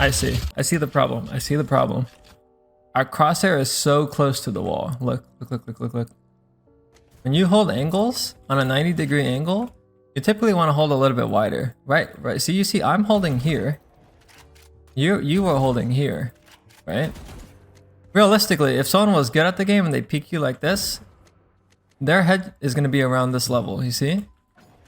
I see. I see the problem. I see the problem. Our crosshair is so close to the wall. Look, look, look, look, look, look. When you hold angles on a 90-degree angle, you typically want to hold a little bit wider. Right, right. So you see I'm holding here. You were holding here, right? Realistically, if someone was good at the game and they peek you like this, their head is going to be around this level, you see?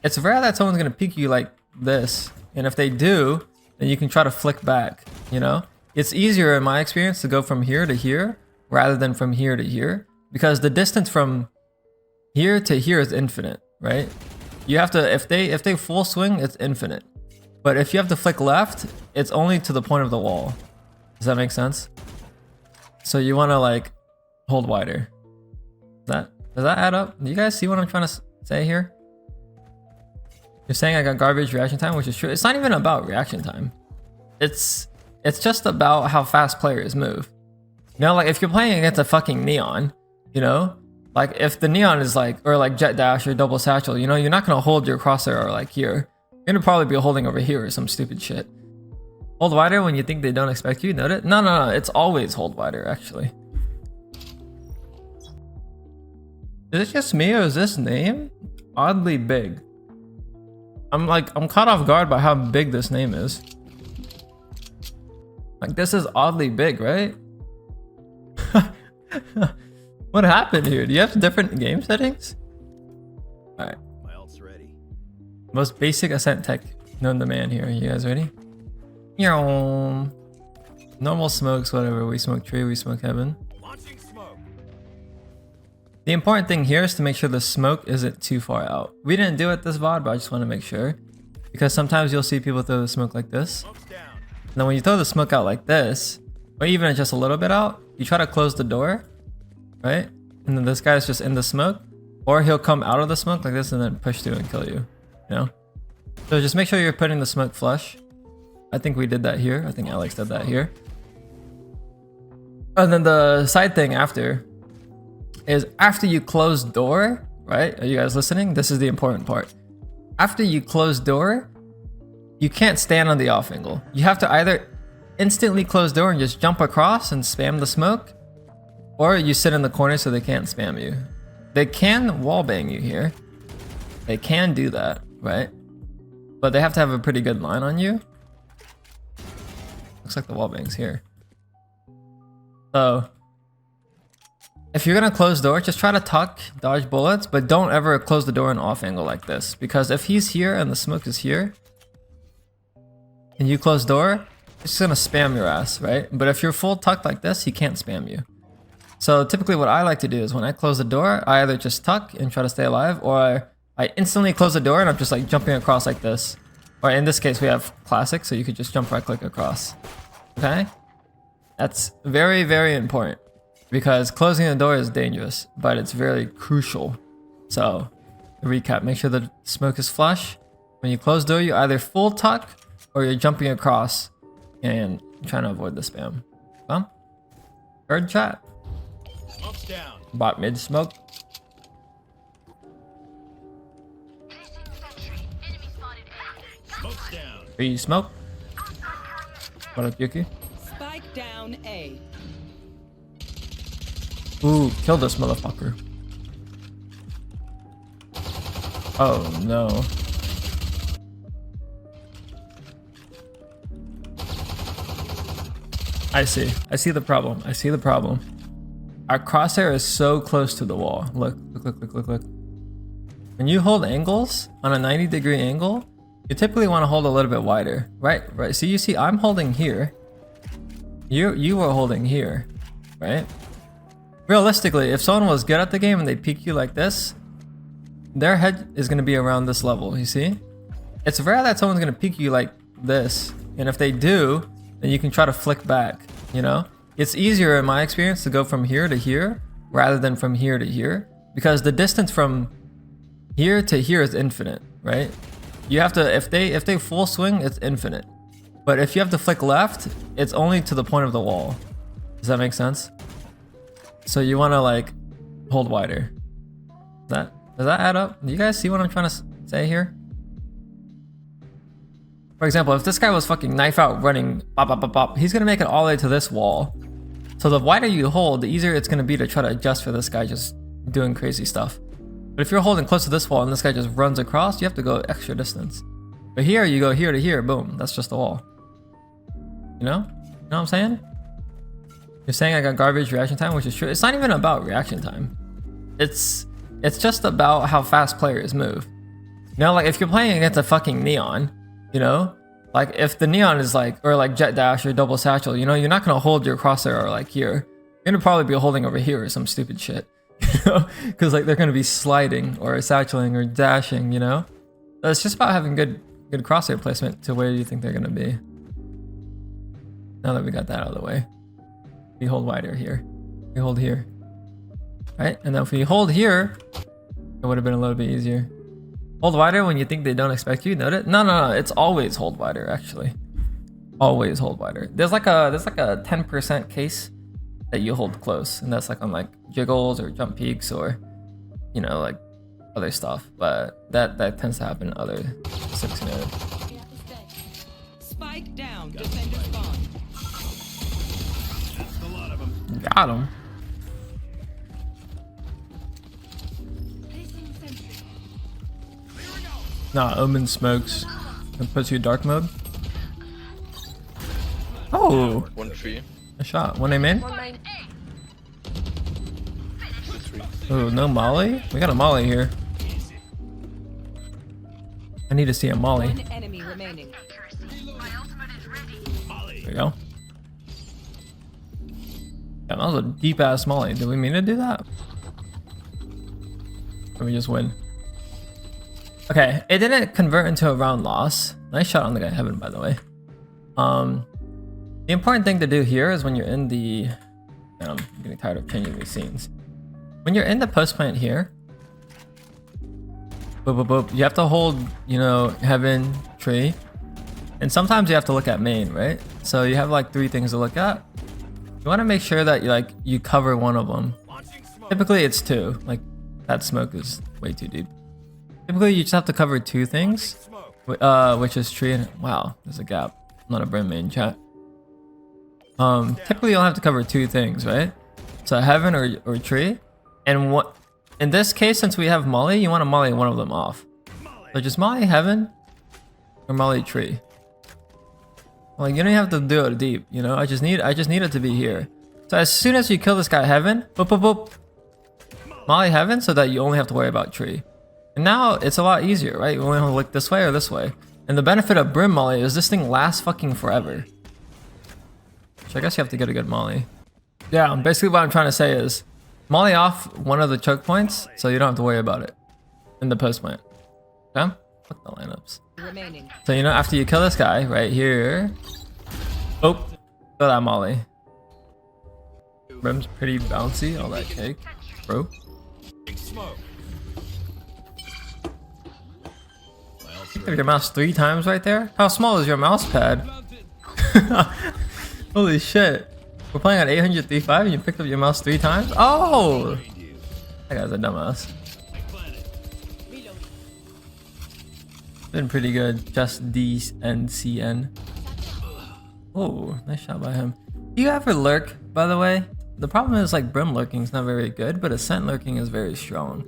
It's rare that someone's going to peek you like this. And if they do, then you can try to flick back, you know? It's easier in my experience to go from here to here rather than from here to here, because the distance from here to here is infinite, right? You have to, if they full swing, it's infinite. But if you have to flick left, it's only to the point of the wall. Does that make sense? So you want to like hold wider. Does that add up? Do you guys see what I'm trying to say here? You're saying I got garbage reaction time, which is true. It's not even about reaction time. It's just about how fast players move. You know, like if you're playing against a fucking Neon, you know, like if the Neon is like, or like Jet Dash or Double Satchel, you know, you're not gonna hold your crosshair like here. You're gonna probably be holding over here or some stupid shit. Hold wider when you think they don't expect you. Note it? No. It's always hold wider, actually. Is it just me or is this name oddly big? I'm caught off guard by how big this name is. Like this is oddly big, right? What happened here? Do you have different game settings? Alright. My ult's ready. Most basic ascent tech known to man here. You guys ready? Normal smokes, whatever. We smoke tree, we smoke heaven. Launching smoke. The important thing here is to make sure the smoke isn't too far out. We didn't do it this VOD, but I just want to make sure. Because sometimes you'll see people throw the smoke like this. Smoke's down. And then when you throw the smoke out like this, or even just a little bit out, you try to close the door, right? And then this guy's just in the smoke. Or he'll come out of the smoke like this and then push through and kill you, you know? So just make sure you're putting the smoke flush. I think we did that here. I think Alex did that here. And then the side thing after is after you close door, right? Are you guys listening? This is the important part. After you close door, you can't stand on the off angle. You have to either instantly close door and just jump across and spam the smoke, or you sit in the corner so they can't spam you. They can wallbang you here. They can do that, right? But they have to have a pretty good line on you. Looks like the wallbang's here. So if you're gonna close door, just try to tuck, dodge bullets, but don't ever close the door in off angle like this. Because if he's here and the smoke is here, and you close door, it's just gonna spam your ass, right? But if you're full tucked like this, he can't spam you. So typically what I like to do is when I close the door, I either just tuck and try to stay alive, or I instantly close the door and I'm just like jumping across like this. Or in this case, we have classic, so you could just jump right click across. Okay? That's very, very important. Because closing the door is dangerous, but it's very crucial. So, to recap, make sure the smoke is flush. When you close the door, you either full tuck or you're jumping across and trying to avoid the spam. Well, third chat. Smoke's down. Bot mid smoke. Smoke's down. Free smoke. What up, Yuki? Spike down A. Ooh, kill this motherfucker. Oh no. I see the problem. I see the problem. Our crosshair is so close to the wall. Look. When you hold angles on a 90-degree angle, you typically want to hold a little bit wider. Right. So you see I'm holding here. You were holding here, right? Realistically, if someone was good at the game and they peek you like this, their head is going to be around this level, you see? It's rare that someone's going to peek you like this. And if they do, then you can try to flick back, you know? It's easier in my experience to go from here to here rather than from here to here, because the distance from here to here is infinite, right? You have to, if they full swing, it's infinite. But if you have to flick left, it's only to the point of the wall. Does that make sense? So you want to like hold wider. Does that add up? Do you guys see what I'm trying to say here? For example, if this guy was fucking knife out running, bop, bop, bop, bop, he's gonna make it all the way to this wall. So the wider you hold, the easier it's gonna be to try to adjust for this guy just doing crazy stuff. But if you're holding close to this wall and this guy just runs across, you have to go extra distance. But here, you go here to here, boom, that's just the wall. You know? You know what I'm saying? You're saying I got garbage reaction time, which is true. It's not even about reaction time. It's just about how fast players move. You know, like if you're playing against a fucking Neon, you know? Like if the Neon is like, or like Jet Dash or Double Satchel, you know, you're not gonna hold your crosshair like here. You're gonna probably be holding over here or some stupid shit. You know? Because like they're gonna be sliding or satcheling or dashing, you know? So it's just about having good crosshair placement to where you think they're gonna be. Now that we got that out of the way. We hold wider here. We hold here. Right? And then if we hold here, it would have been a little bit easier. Hold wider when you think they don't expect you, note it? No, it's always hold wider actually. Always hold wider. There's like a 10% case that you hold close, and that's like on like jiggles or jump peaks or, you know, like other stuff. But that tends to happen in other scenarios. Spike down. Defender spawn. That's a lot of them. Got him. Nah, Omen smokes and puts you dark mode. Oh, Mon-Fri. a shot. One aim in. 1-9. Oh, no molly? We got a molly here. I need to see a molly. One enemy remaining. There you go. Yeah, that was a deep ass molly. Did we mean to do that? Or we just win? Okay, it didn't convert into a round loss. Nice shot on the guy in heaven, by the way. The important thing to do here is when you're in the... Man, I'm getting tired of changing these scenes. When you're in the post plant here, boop, boop, boop, you have to hold, you know, heaven, tree. And sometimes you have to look at main, right? So you have like 3 things to look at. You want to make sure that you cover one of them. Typically it's 2. Like that smoke is way too deep. Typically you just have to cover 2 things, which is tree and wow, there's a gap. I'm not a brim main chat. Typically you'll have to cover 2 things, right? So heaven or tree. And what in this case, since we have molly, you want to molly one of them off. So just molly heaven or molly tree. Like you don't have to do it deep, you know. I just need it to be here. So as soon as you kill this guy heaven, boop boop boop, molly heaven, so that you only have to worry about tree. And now it's a lot easier, right? You only have to look this way or this way. And the benefit of brim molly is this thing lasts fucking forever. So I guess you have to get a good molly. Yeah, basically what I'm trying to say is molly off one of the choke points so you don't have to worry about it in the post plant. Okay? Fuck the lineups. Remaining. So you know, after you kill this guy right here, oh, throw that molly. Brim's pretty bouncy, all that cake, bro. Smoke. Pick your mouse 3 times right there. How small is your mouse pad? Holy shit! We're playing at 800-3.5 and you picked up your mouse 3 times. Oh, that guy's a dumbass. Been pretty good. Just DNCN. Oh, nice shot by him. Do you ever lurk, by the way? The problem is like brim lurking is not very good, but ascent lurking is very strong.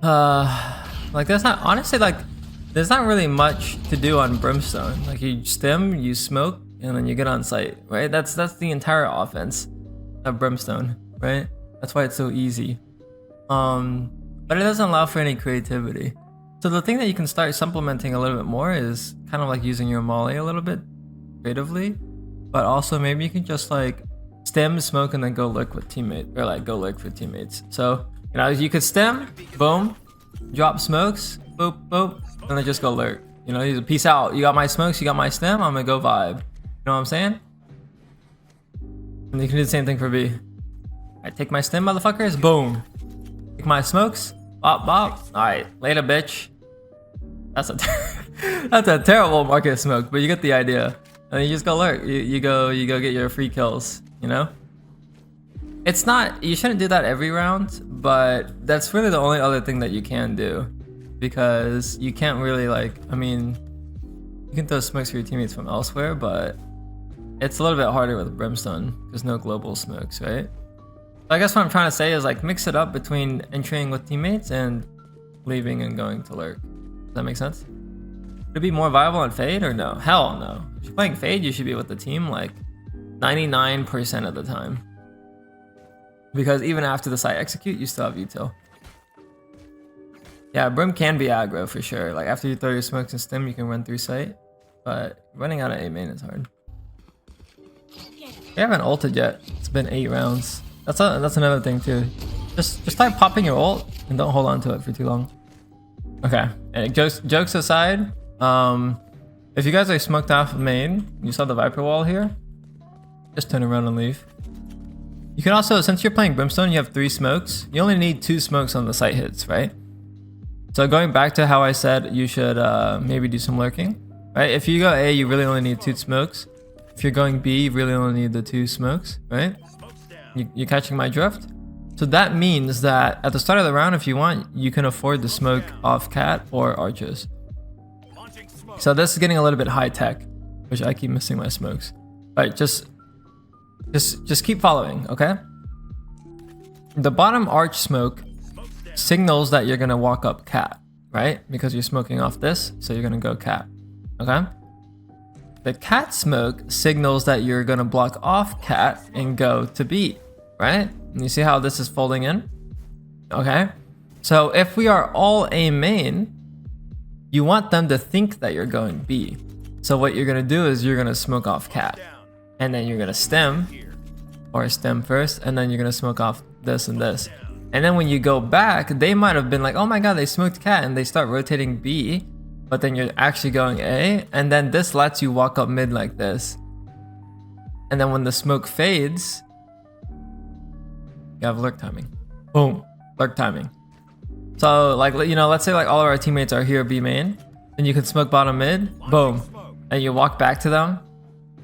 Like there's not, honestly, like there's not really much to do on brimstone. Like you stim, you smoke, and then you get on site, right? That's the entire offense of brimstone, right? That's why it's so easy. But it doesn't allow for any creativity. So the thing that you can start supplementing a little bit more is kind of like using your molly a little bit creatively, but also maybe you can just like stem, smoke, and then go lurk with teammate, or like go lurk for teammates. So you know, you could stem, boom, drop smokes, boop boop, and then just go lurk. You know, you peace out. You got my smokes, you got my stem. I'm gonna go vibe. You know what I'm saying? And you can do the same thing for B. I take my stem, motherfuckers. Boom. Take my smokes. Bop bop. All right, later, bitch. That's a that's a terrible market smoke, but you get the idea. And you just go lurk. You go get your free kills. You know. It's not. You shouldn't do that every round, but that's really the only other thing that you can do, because you can't really like. I mean, You can throw smokes for your teammates from elsewhere, but it's a little bit harder with Brimstone. There's no global smokes, right? So I guess what I'm trying to say is like mix it up between entering with teammates and leaving and going to lurk. Does that make sense? Would it be more viable on Fade or no? Hell no. If you're playing Fade, you should be with the team like 99% of the time. Because even after the site execute, you still have util. Yeah, Brim can be aggro for sure. Like after you throw your smokes and stim, you can run through site. But running out of A main is hard. We haven't ulted yet. It's been 8 rounds. That's another thing too. Just start popping your ult and don't hold on to it for too long. Okay. And jokes aside, if you guys are smoked off main, you saw the Viper wall here. Just turn around and leave. You can also, since you're playing Brimstone, you have 3 smokes. You only need 2 smokes on the site hits, right? So going back to how I said you should maybe do some lurking, right? If you go A, you really only need 2 smokes. If you're going B, you really only need the 2 smokes, right? You're catching my drift? So that means that at the start of the round, if you want, you can afford to smoke off cat or archers. So this is getting a little bit high tech, which I keep missing my smokes. All right, just keep following, okay? The bottom arch smoke signals that you're gonna walk up cat, right? Because you're smoking off this, so you're gonna go cat, okay? The cat smoke signals that you're gonna block off cat and go to B, right? And you see how this is folding in? Okay. So if we are all A main, you want them to think that you're going B. So what you're gonna do is you're gonna smoke off cat. And then you're gonna stem, or stem first, and then you're gonna smoke off this and this. And then when you go back, they might have been like, oh my god, they smoked cat, and they start rotating B, but then you're actually going A, and then this lets you walk up mid like this. And then when the smoke fades, you have lurk timing. Boom, lurk timing. So like, you know, let's say like all of our teammates are here B main, then you can smoke bottom mid, boom, and you walk back to them,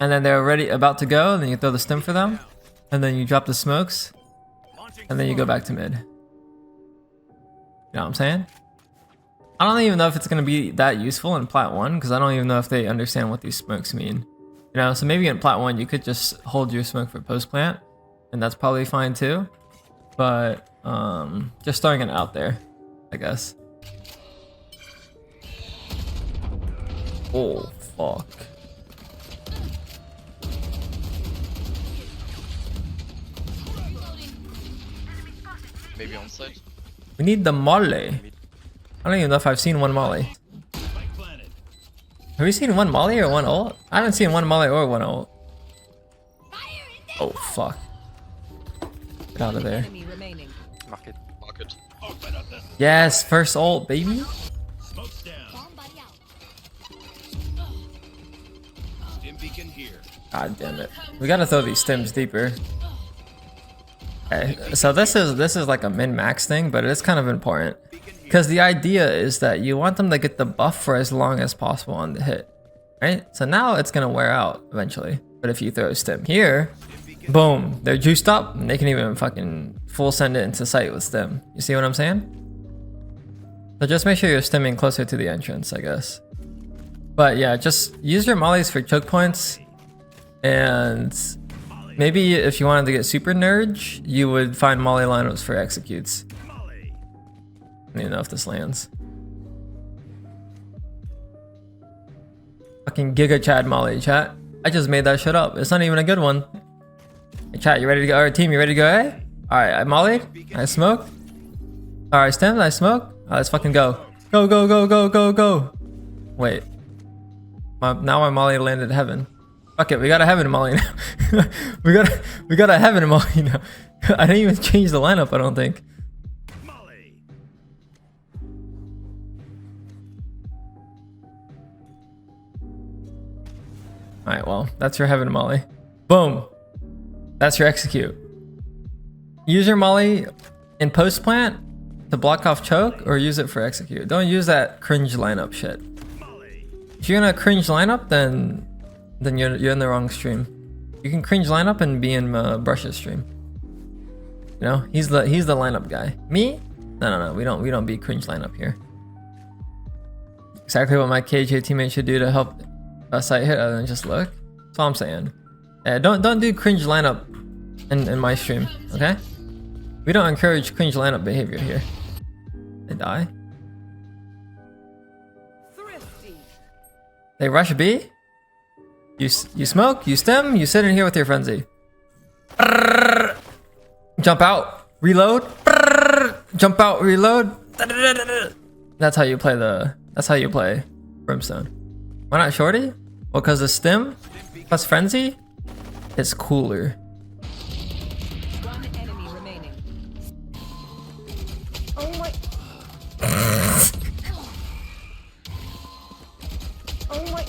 and then they're already about to go, and then you throw the stim for them, and then you drop the smokes, and then you go back to mid. You know what I'm saying? I don't even know if it's going to be that useful in Plat 1, because I don't even know if they understand what these smokes mean. You know, so maybe in Plat 1 you could just hold your smoke for post plant, and that's probably fine too. But just throwing it out there, I guess. Oh, fuck. Maybe on site. We need the molly. I don't even know if I've seen one molly. Have we seen one molly or one ult? I haven't seen one molly or one ult. Oh, fuck. Get out of there. Enemy remaining. Market. Market. Yes, first ult, baby. Smoke's down. Stim beacon here. God damn it. We gotta throw these stims deeper. Okay, so this is like a min-max thing, but it's kind of important. Because the idea is that you want them to get the buff for as long as possible on the hit. Right? So now it's gonna wear out eventually. But if you throw a stim here, boom, they're juiced up and they can even fucking full send it into sight with stim. You see what I'm saying? So just make sure you're stimming closer to the entrance, I guess. But yeah, just use your mollies for choke points. And maybe if you wanted to get super nerd, you would find molly lineups for executes. I don't even know if this lands. Fucking Giga Chad molly, chat. I just made that shit up. It's not even a good one. Hey, chat, you ready to go? Alright, team, you ready to go? Hey? Alright, I mollied. I smoked. Alright, stem, I smoked. Alright, let's fucking go. Go, go, go, go, go, go. Wait. Now my molly landed heaven. Fuck it, we got a heaven molly now. we got a heaven molly now. I didn't even change the lineup, I don't think. Alright, well, that's your heaven molly. Boom. That's your execute. Use your molly in post plant to block off choke, or use it for execute. Don't use that cringe lineup shit. If you're in a cringe lineup, then you're in the wrong stream. You can cringe lineup and be in Brush's stream. You know, he's the lineup guy. Me? No. We don't be cringe lineup here. Exactly what my KJ teammate should do to help a sight hit other than just look. That's all I'm saying. Yeah, don't do cringe lineup in my stream, okay? We don't encourage cringe lineup behavior here. They die. Thrifty. They rush B. You smoke, you stem, you sit in here with your frenzy. Jump out, reload. Jump out, reload. That's how you play Brimstone. Why not Shorty? Well, because the stem plus frenzy is cooler. One enemy remaining. Oh my. Oh my.